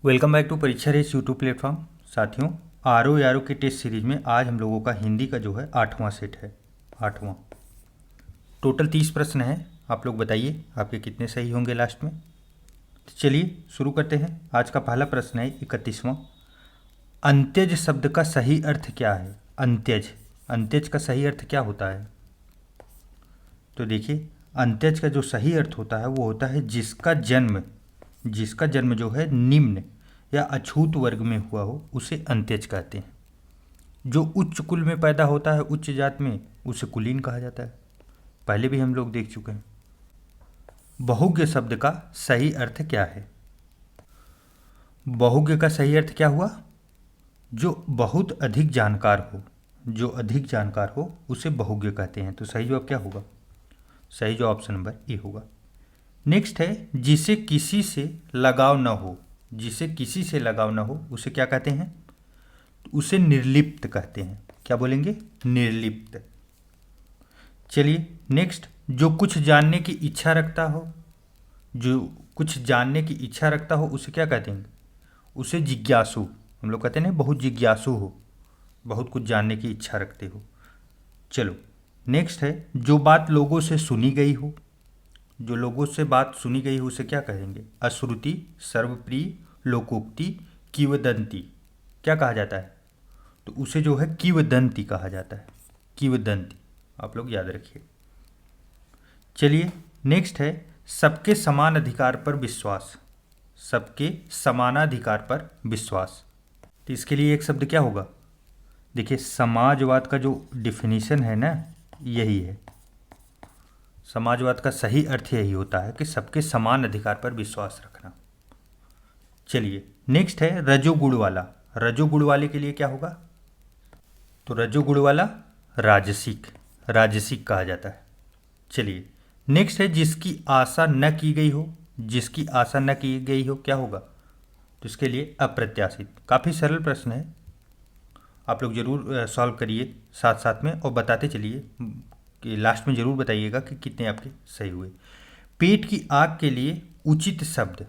Welcome back to परीक्षा race YouTube platform. साथियों, R O के टेस्ट सीरीज में आज हम लोगों का हिंदी का जो है 8वां सेट है। 8वां टोटल 30 प्रश्न है। आप लोग बताइए आपके कितने सही होंगे लास्ट में। तो चलिए शुरू करते हैं। आज का पहला प्रश्न है 31वां। अंत्यज शब्द का सही अर्थ क्या है? अंत्यज, अंत्यज का सही अर्थ क्या होता है? तो देखिए, अंत्यज का जो सही अर्थ होता है वो होता है जिसका जन्म जो है निम्न या अछूत वर्ग में हुआ हो, उसे अंत्यज कहते हैं। जो उच्च कुल में पैदा होता है, उच्च जात में, उसे कुलीन कहा जाता है। पहले भी हम लोग देख चुके हैं। बहुज्ञ शब्द का सही अर्थ क्या है? बहुज्ञ का सही अर्थ क्या हुआ? जो बहुत अधिक जानकार हो, जो अधिक जानकार हो उसे बहुज्ञ कहते हैं। तो सही जवाब क्या होगा? सही जवाब ऑप्शन नंबर ए होगा। नेक्स्ट है जिसे किसी से लगाव न हो। जिसे किसी से लगाव न हो उसे क्या कहते हैं? उसे निर्लिप्त कहते हैं। क्या बोलेंगे? निर्लिप्त। चलिए नेक्स्ट, जो कुछ जानने की इच्छा रखता हो, जो कुछ जानने की इच्छा रखता हो उसे क्या कहते हैं? उसे जिज्ञासु। हम लोग कहते हैं ना, बहुत जिज्ञासु हो, बहुत कुछ जानने की इच्छा रखते हो। चलो नेक्स्ट है जो बात लोगों से सुनी गई हो। जो लोगों से बात सुनी गई हो उसे क्या कहेंगे? अश्रुति, सर्वप्रिय, लोकोक्ति, किंवदंती। क्या कहा जाता है? तो उसे जो है किंवदंती कहा जाता है। किंवदंती, आप लोग याद रखिए। चलिए नेक्स्ट है सबके समान अधिकार पर विश्वास। सबके समानाधिकार पर विश्वास। तो इसके लिए एक शब्द क्या होगा? देखिए, समाजवाद का जो डिफिनीशन है ना, यही है। समाजवाद का सही अर्थ यही होता है कि सबके समान अधिकार पर विश्वास रखना। चलिए नेक्स्ट है रजोगुण वाला। रजोगुण वाले के लिए क्या होगा? तो रजोगुण वाला राजसिक, राजसिक कहा जाता है। चलिए नेक्स्ट है जिसकी आशा न की गई हो। जिसकी आशा न की गई हो क्या होगा? तो इसके लिए अप्रत्याशित। काफ़ी सरल प्रश्न है, आप लोग ज़रूर सॉल्व करिए साथ साथ में और बताते चलिए कि लास्ट में ज़रूर बताइएगा कि कितने आपके सही हुए। पेट की आग के लिए उचित शब्द।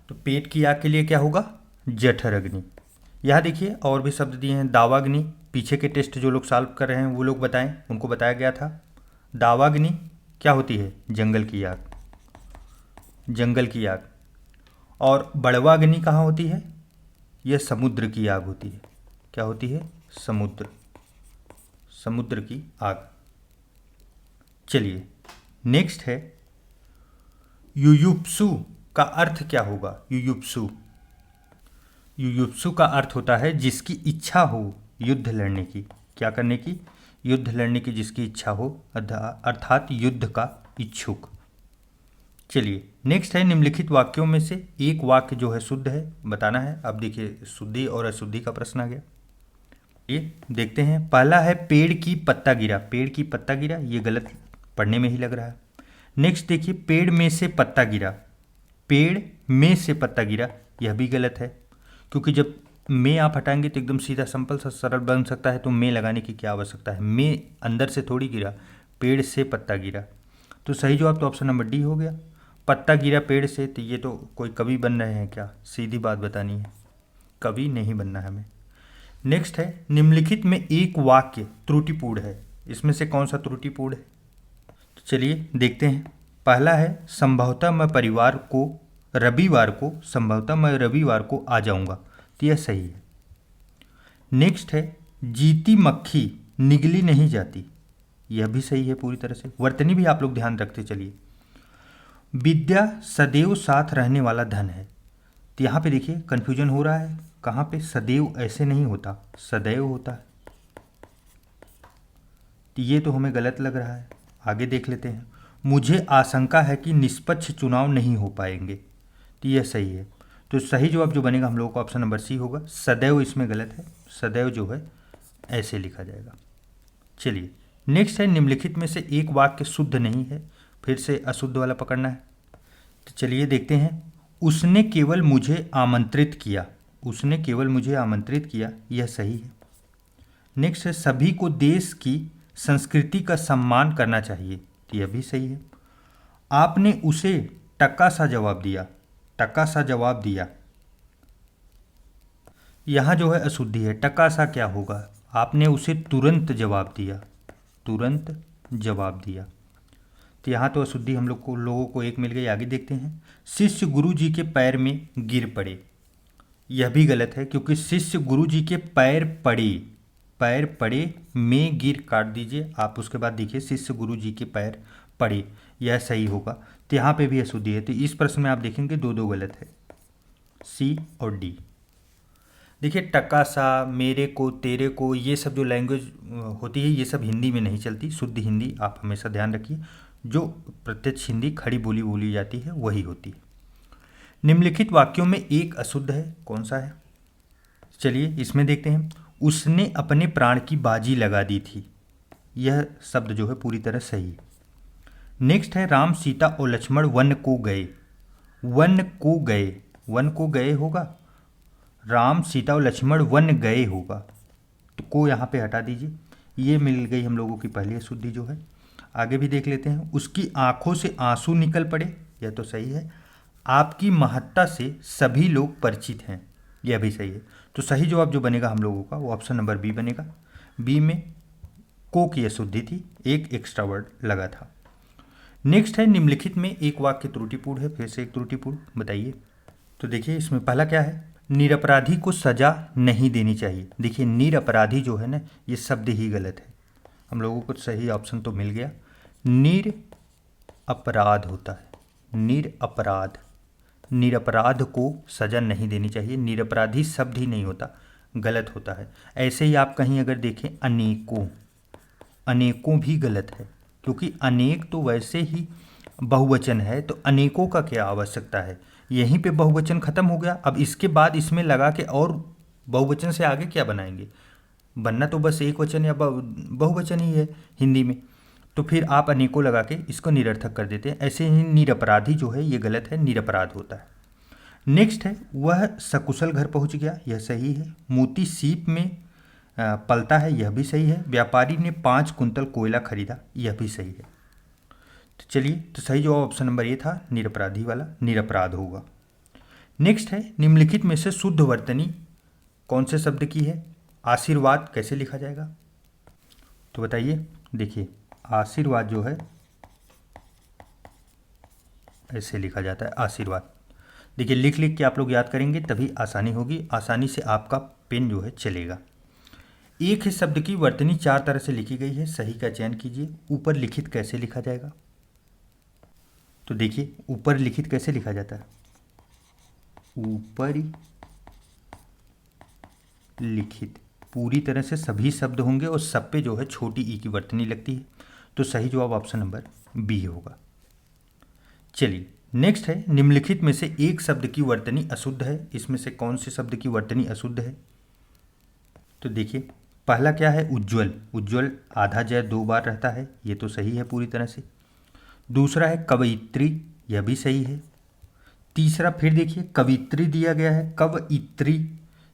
तो पेट की आग के लिए क्या होगा? जठर अग्नि। यहाँ देखिए और भी शब्द दिए हैं। दावाग्नि, पीछे के टेस्ट जो लोग सॉल्व कर रहे हैं वो लोग बताएं, उनको बताया गया था। दावाग्नि क्या होती है? जंगल की आग, जंगल की आग। और बड़वाग्नि कहाँ होती है? यह समुद्र की आग होती है। क्या होती है? समुद्र, समुद्र की आग। चलिए नेक्स्ट है युयुप्सु का अर्थ क्या होगा? युयुप्सु, युयुप्सु का अर्थ होता है जिसकी इच्छा हो युद्ध लड़ने की। क्या करने की? युद्ध लड़ने की जिसकी इच्छा हो, अर्थात युद्ध का इच्छुक। चलिए नेक्स्ट है निम्नलिखित वाक्यों में से एक वाक्य जो है शुद्ध है, बताना है। अब देखिए शुद्धि और अशुद्धि का प्रश्न आ गया। ये देखते हैं। पहला है पेड़ की पत्ता गिरा। पेड़ की पत्ता गिरा, ये गलत पढ़ने में ही लग रहा है। नेक्स्ट देखिए पेड़ में से पत्ता गिरा। पेड़ में से पत्ता गिरा, यह भी गलत है, क्योंकि जब में आप हटाएंगे तो एकदम सीधा सिंपल सा सरल बन सकता है। तो में लगाने की क्या आवश्यकता है? में अंदर से थोड़ी गिरा, पेड़ से पत्ता गिरा। तो सही जवाब तो ऑप्शन नंबर डी हो गया। पत्ता गिरा पेड़ से, तो ये तो कोई कवि बन रहे हैं क्या? सीधी बात बतानी है, कवि नहीं बनना है हमें। नेक्स्ट है निम्नलिखित में एक वाक्य त्रुटिपूर्ण है। इसमें से कौन सा त्रुटिपूर्ण है? तो चलिए देखते हैं। पहला है संभवतः मैं रविवार को आ जाऊंगा। तो यह सही है। नेक्स्ट है जीती मक्खी निगली नहीं जाती। यह भी सही है पूरी तरह से। वर्तनी भी आप लोग ध्यान रखते चलिए। विद्या सदैव साथ रहने वाला धन है। तो यहाँ पे देखिए कन्फ्यूजन हो रहा है। कहाँ पे? सदैव ऐसे नहीं होता, सदैव होता है। तो ये तो हमें गलत लग रहा है। आगे देख लेते हैं। मुझे आशंका है कि निष्पक्ष चुनाव नहीं हो पाएंगे। तो यह सही है। तो सही जवाब जो बनेगा हम लोगों का ऑप्शन नंबर सी होगा। सदैव इसमें गलत है, सदैव जो है ऐसे लिखा जाएगा। चलिए नेक्स्ट है निम्नलिखित में से एक वाक्य शुद्ध नहीं है। फिर से अशुद्ध वाला पकड़ना है। तो चलिए देखते हैं। उसने केवल मुझे आमंत्रित किया। उसने केवल मुझे आमंत्रित किया, यह सही है। नेक्स्ट है सभी को देश की संस्कृति का सम्मान करना चाहिए। तो यह भी सही है। आपने उसे टक्का सा जवाब दिया। टक्का सा जवाब दिया, यहाँ जो है अशुद्धि है, टका सा क्या होगा, आपने उसे तुरंत जवाब दिया, तुरंत जवाब दिया, तो यहाँ तो अशुद्धि हम लोगों को एक मिल गई। आगे देखते हैं, शिष्य गुरु जी के पैर में गिर पड़े, यह भी गलत है क्योंकि शिष्य गुरु जी के पैर पड़े, पैर पड़े में गिर काट दीजिए आप, उसके बाद देखिए शिष्य गुरु जी के पैर पड़े, यह सही होगा। तो यहाँ पे भी अशुद्धि है, तो इस प्रश्न में आप देखेंगे दो दो गलत है, सी और डी। देखिए टका सा, मेरे को, तेरे को, ये सब जो लैंग्वेज होती है ये सब हिंदी में नहीं चलती, शुद्ध हिंदी आप हमेशा ध्यान रखिए, जो प्रत्यक्ष हिंदी खड़ी बोली बोली जाती है वही होती है। निम्नलिखित वाक्यों में एक अशुद्ध है, कौन सा है, चलिए इसमें देखते हैं। उसने अपने प्राण की बाजी लगा दी थी, यह शब्द जो है पूरी तरह सही है। नेक्स्ट है, राम सीता और लक्ष्मण वन को गए, वन को गए, वन को गए होगा, राम सीता और लक्ष्मण वन गए होगा, तो को यहाँ पे हटा दीजिए, ये मिल गई हम लोगों की पहली अशुद्धि जो है। आगे भी देख लेते हैं, उसकी आंखों से आंसू निकल पड़े, यह तो सही है। आपकी महत्ता से सभी लोग परिचित हैं, यह भी सही है। तो सही जवाब जो बनेगा हम लोगों का वो ऑप्शन नंबर बी बनेगा। बी में को की अशुद्धि थी, एक एक्स्ट्रा वर्ड लगा था। नेक्स्ट है, निम्नलिखित में एक वाक्य त्रुटिपूर्ण है, फिर से एक त्रुटिपूर्ण, बताइए। तो देखिए इसमें पहला क्या है, निरपराधी को सजा नहीं देनी चाहिए। देखिए निरपराधी जो है ना, ये शब्द ही गलत है, हम लोगों को सही ऑप्शन तो मिल गया, निर अपराध होता है, निर अपराध, निरपराध को सजा नहीं देनी चाहिए, निरपराधी शब्द ही नहीं होता, गलत होता है। ऐसे ही आप कहीं अगर देखें अनेकों, अनेकों भी गलत है, क्योंकि अनेक तो वैसे ही बहुवचन है, तो अनेकों का क्या आवश्यकता है, यहीं पे बहुवचन खत्म हो गया, अब इसके बाद इसमें लगा के और बहुवचन से आगे क्या बनाएंगे, बनना तो बस एक वचन या बहुवचन ही है हिंदी में, तो फिर आप अनेकों लगा के इसको निरर्थक कर देते हैं। ऐसे ही निरपराधी जो है ये गलत है, निरपराध होता है। नेक्स्ट है, वह सकुशल घर पहुंच गया, यह सही है। मोती सीप में पलता है, यह भी सही है। व्यापारी ने 5 कुंतल कोयला खरीदा, यह भी सही है। तो चलिए, तो सही जवाब ऑप्शन नंबर ये था, निरपराधी वाला, निरपराध होगा। नेक्स्ट है, निम्नलिखित में से शुद्ध वर्तनी कौन से शब्द की है, आशीर्वाद कैसे लिखा जाएगा, तो बताइए। देखिए आशीर्वाद जो है ऐसे लिखा जाता है, आशीर्वाद। देखिए लिख लिख के आप लोग याद करेंगे तभी आसानी होगी, आसानी से आपका पेन जो है चलेगा। एक ही शब्द की वर्तनी 4 तरह से लिखी गई है, सही का चयन कीजिए। ऊपर लिखित कैसे लिखा जाएगा, तो देखिए ऊपर लिखित कैसे लिखा जाता है, ऊपर लिखित पूरी तरह से सभी शब्द होंगे और सब पे जो है छोटी ई की वर्तनी लगती है, तो सही जवाब ऑप्शन नंबर बी होगा। चलिए नेक्स्ट है, निम्नलिखित में से एक शब्द की वर्तनी अशुद्ध है, इसमें से कौन से शब्द की वर्तनी अशुद्ध है, तो देखिए पहला क्या है, उज्ज्वल, उज्ज्वल आधा जय 2 बार रहता है, ये तो सही है पूरी तरह से। दूसरा है कवयित्री, यह भी सही है। तीसरा फिर देखिए कवित्री दिया गया है, कवयित्री,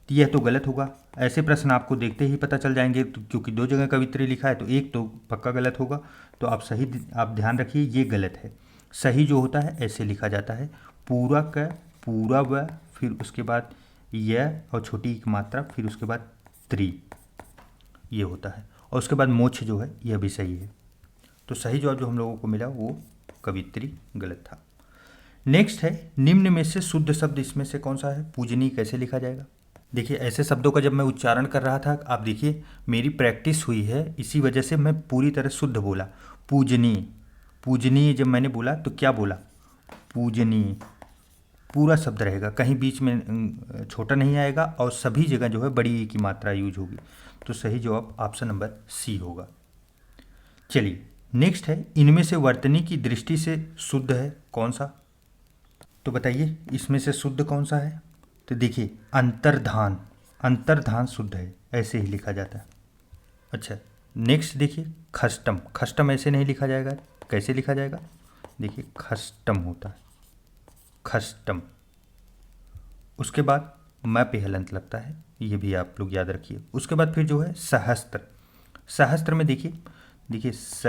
तो यह तो गलत होगा। ऐसे प्रश्न आपको देखते ही पता चल जाएंगे, तो क्योंकि 2 जगह कवित्री लिखा है तो एक तो पक्का गलत होगा, तो आप ध्यान रखिए ये गलत है। सही जो होता है ऐसे लिखा जाता है, पूरा क, पूरा व, फिर उसके बाद यह और छोटी एक मात्रा, फिर उसके बाद त्री, ये होता है, और उसके बाद मोक्ष जो है यह भी सही है। तो सही जवाब जो हम लोगों को मिला वो कवित्री गलत था। नेक्स्ट है, निम्न में से शुद्ध शब्द इसमें से कौन सा है, पूजनीय कैसे लिखा जाएगा। देखिए ऐसे शब्दों का जब मैं उच्चारण कर रहा था, आप देखिए मेरी प्रैक्टिस हुई है, इसी वजह से मैं पूरी तरह शुद्ध बोला। पूजनीय, पूजनीय जब मैंने बोला तो क्या बोला, पूजनीय, पूरा शब्द रहेगा, कहीं बीच में छोटा नहीं आएगा, और सभी जगह जो है बड़ी ई की मात्रा यूज होगी, तो सही जवाब ऑप्शन नंबर सी होगा। चलिए नेक्स्ट है, इनमें से वर्तनी की दृष्टि से शुद्ध है कौन सा, तो बताइए इसमें से शुद्ध कौन सा है, तो देखिए अंतर्धान, अंतर्धान शुद्ध है, ऐसे ही लिखा जाता है। अच्छा नेक्स्ट देखिए खष्टम, खष्टम ऐसे नहीं लिखा जाएगा, कैसे लिखा जाएगा, देखिए खष्टम होता है, खष्टम। उसके बाद मैं पे हलंत लगता है, ये भी आप लोग याद रखिए। उसके बाद फिर जो है सहस्त्र, सहस्त्र में देखिए, देखिए स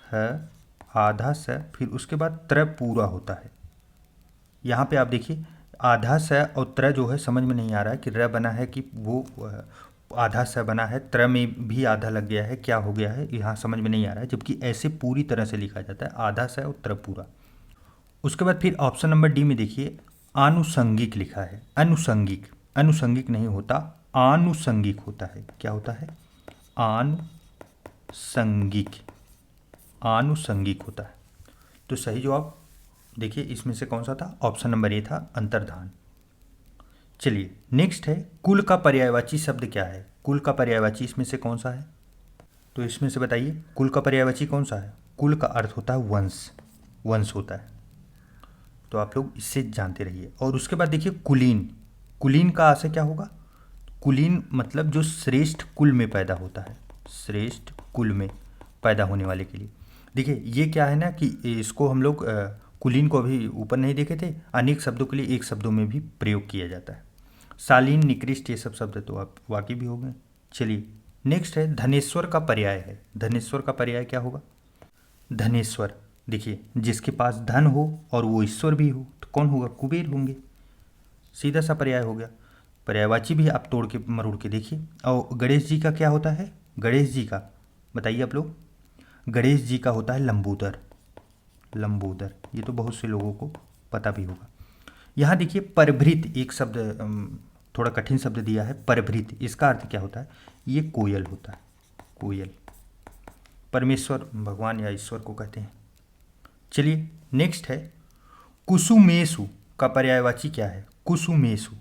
ह आधा स, फिर उसके बाद त्र पूरा होता है। यहाँ पे आप देखिए आधा स और त्र जो है समझ में नहीं आ रहा है कि र बना है कि वो आधा स बना है, त्र में भी आधा लग गया है, क्या हो गया है यहाँ समझ में नहीं आ रहा है, जबकि ऐसे पूरी तरह से लिखा जाता है आधा स और त्र पूरा। उसके बाद फिर ऑप्शन नंबर डी में देखिए आनुषंगिक लिखा है। अनुषंगिक, अनुषंगिक नहीं होता, आनुषंगिक होता है। क्या होता है? आनुषंगिक, आनुषंगिक होता है। तो सही जवाब देखिए इसमें से कौन सा था? ऑप्शन नंबर ए था, अंतर्धान। चलिए नेक्स्ट है कुल का पर्यायवाची शब्द क्या है? कुल का पर्यायवाची इसमें से कौन सा है? तो इसमें से बताइए कुल का पर्यायवाची कौन सा है? कुल का अर्थ होता है वंश, वंश होता है। तो आप लोग इससे जानते रहिए। और उसके बाद देखिए कुलीन, कुलीन का आशय क्या होगा? कुलीन मतलब जो श्रेष्ठ कुल में पैदा होता है, श्रेष्ठ कुल में पैदा होने वाले के लिए। देखिए ये क्या है ना कि इसको हम लोग कुलीन को अभी ऊपर नहीं देखे थे, अनेक शब्दों के लिए एक शब्दों में भी प्रयोग किया जाता है। शालीन, निकृष्ट, ये सब शब्द तो आप वाकिफ भी हो गए। चलिए नेक्स्ट है धनेश्वर का पर्याय है। धनेश्वर का पर्याय क्या होगा? धनेश्वर देखिए जिसके पास धन हो और वो ईश्वर भी हो तो कौन होगा? कुबेर होंगे। सीधा सा पर्याय हो गया। पर्यायवाची भी आप तोड़ के मरोड़ के देखिए। और गणेश जी का क्या होता है? गणेश जी का बताइए आप लोग। गणेश जी का होता है लंबोदर, लंबोदर। ये तो बहुत से लोगों को पता भी होगा। यहाँ देखिए परभृत एक शब्द, थोड़ा कठिन शब्द दिया है, परभृत। इसका अर्थ क्या होता है? ये कोयल होता है, कोयल। परमेश्वर भगवान या ईश्वर को कहते हैं। चलिए नेक्स्ट है कुसुमेशु का पर्यायवाची क्या है? कुसुमेशु,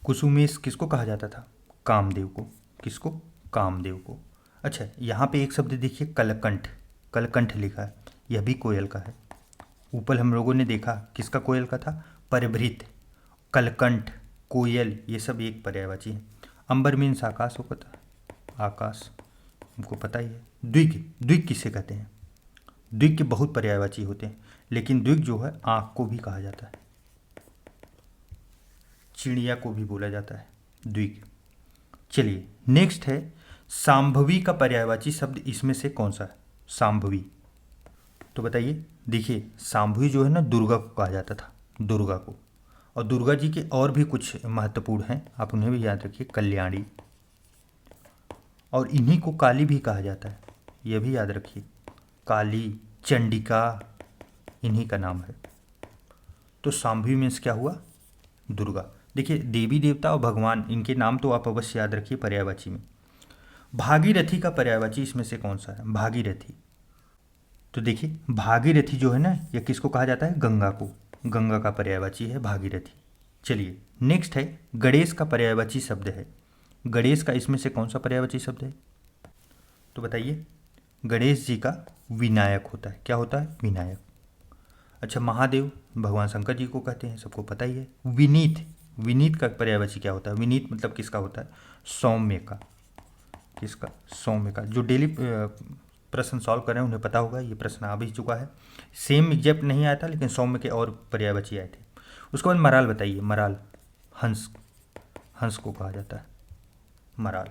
कुसुमेश किसको कहा जाता था? कामदेव को। किसको? कामदेव को। अच्छा यहाँ पे एक शब्द देखिए कलकंठ, कलकंठ लिखा है, यह भी कोयल का है। ऊपर हम लोगों ने देखा किसका कोयल का था? परभृत, कलकंठ, कोयल, ये सब एक पर्यायवाची है। अंबर मीन्स आकाश होता है, आकाश हमको पता ही है। द्विग, द्विग किसे कहते हैं? द्विग के बहुत पर्यायवाची होते हैं, लेकिन द्विग जो है आँख को भी कहा जाता है, चिड़िया को भी बोला जाता है द्विग। चलिए नेक्स्ट है सांभवी का पर्यायवाची शब्द इसमें से कौन सा है? सांभवी तो बताइए। देखिए सांभवी जो है ना दुर्गा को कहा जाता था, दुर्गा को। और दुर्गा जी के और भी कुछ महत्वपूर्ण हैं, आप उन्हें भी याद रखिए। कल्याणी, और इन्हीं को काली भी कहा जाता है, यह भी याद रखिए। काली, चंडिका, इन्हीं का नाम है। तो सांभवी मीन्स क्या हुआ? दुर्गा। देखिए देवी देवता और भगवान, इनके नाम तो आप अवश्य याद रखिए पर्यायवाची में। भागीरथी का पर्यायवाची इसमें से कौन सा है? भागीरथी तो देखिए भागीरथी जो है ना, यह किसको कहा जाता है? गंगा को। गंगा का पर्यायवाची है भागीरथी। चलिए नेक्स्ट है गणेश का पर्यायवाची शब्द है। गणेश का इसमें से कौन सा पर्यायवाची शब्द है? तो बताइए। गणेश जी का विनायक होता है। क्या होता है? विनायक। अच्छा महादेव भगवान शंकर जी को कहते हैं, सबको पता ही है। विनीत, विनीत का पर्यायवाची क्या होता है? विनीत मतलब किसका होता है? सौम्य का। किसका? सौम्य का। जो डेली प्रश्न सॉल्व कर रहे हैं उन्हें पता होगा, ये प्रश्न आ भी चुका है। सेम एग्जैक्ट नहीं आया था, लेकिन सौम्य के और पर्यायवाची आए थे। उसके बाद मराल बताइए। मराल, हंस, हंस को कहा जाता है मराल,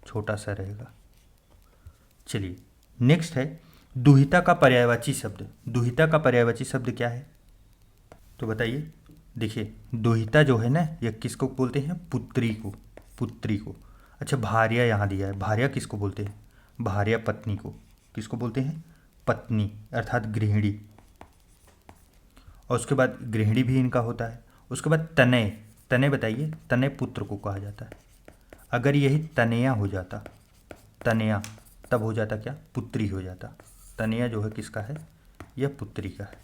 छोटा सा रहेगा। चलिए नेक्स्ट है दुहिता का पर्यायवाची शब्द। दुहिता का पर्यायवाची शब्द क्या है? तो बताइए। देखिए दुहिता जो है ना, यह किसको बोलते हैं? पुत्री को, पुत्री को। अच्छा भार्या यहाँ दिया है, भार्या किसको बोलते हैं? भार्या पत्नी को। किसको बोलते हैं? पत्नी, अर्थात गृहिणी। और उसके बाद गृहिणी भी इनका होता है। उसके बाद तनय, तनय बताइए। तनय पुत्र को कहा जाता है। अगर यही तनया हो जाता, तनया, तब हो जाता क्या? पुत्री हो जाता। तनया जो है किसका है? यह पुत्री का है।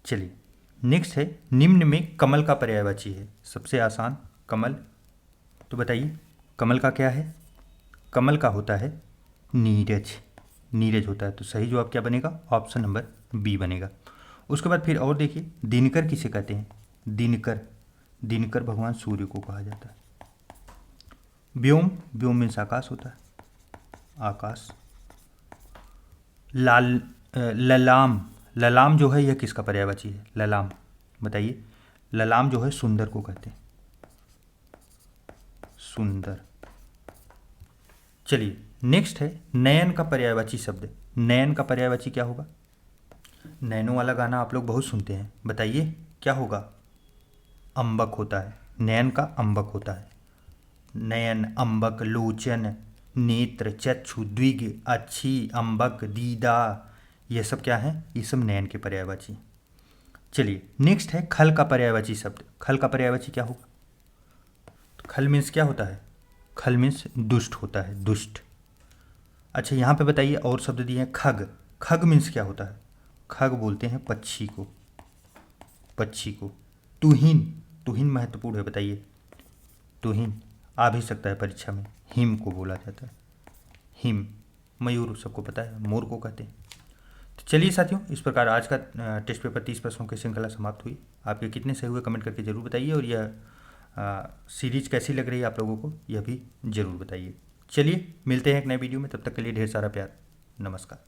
चलिए नेक्स्ट है निम्न में कमल का पर्यायवाची है। सबसे आसान कमल, तो बताइए कमल का क्या है? कमल का होता है नीरज, नीरज होता है। तो सही जवाब क्या बनेगा? ऑप्शन नंबर बी बनेगा। उसके बाद फिर और देखिए दिनकर किसे कहते हैं? दिनकर, दिनकर भगवान सूर्य को कहा जाता है। व्योम, व्योम मीन्स आकाश होता है, आकाश। लाल, ललाम, ललाम जो है यह किसका पर्यायवाची है? ललाम बताइए। ललाम जो है सुंदर को कहते हैं, सुंदर। चलिए नेक्स्ट है नयन का पर्यायवाची शब्द। नयन का पर्यायवाची क्या होगा? नैनो वाला गाना आप लोग बहुत सुनते हैं, बताइए क्या होगा? अम्बक होता है, नयन का अम्बक होता है। नयन, अम्बक, लोचन, नेत्र, चक्षु, द्विग, अच्छी, अम्बक, दीदा, ये सब क्या है? ये सब नयन के पर्यायवाची। चलिए नेक्स्ट है खल का पर्यायवाची शब्द। खल का पर्यायवाची क्या होगा? तो खल मीन्स क्या होता है? खल मीन्स दुष्ट होता है, दुष्ट। अच्छा यहाँ पे बताइए और शब्द दिए हैं खग। खग मीन्स क्या होता है? खग बोलते हैं पक्षी को, पक्षी को। तुहिन, तुहिन महत्वपूर्ण है, बताइए। तुहिन आ भी सकता है परीक्षा में। हिम को बोला जाता है, हिम। मयूर सबको पता है, मोर को कहते हैं। तो चलिए साथियों, इस प्रकार आज का टेस्ट पेपर 30 प्रश्नों की श्रृंखला समाप्त हुई। आपके कितने सही हुए कमेंट करके ज़रूर बताइए, और यह सीरीज कैसी लग रही है आप लोगों को यह भी ज़रूर बताइए। चलिए मिलते हैं एक नए वीडियो में, तब तक के लिए ढेर सारा प्यार। नमस्कार।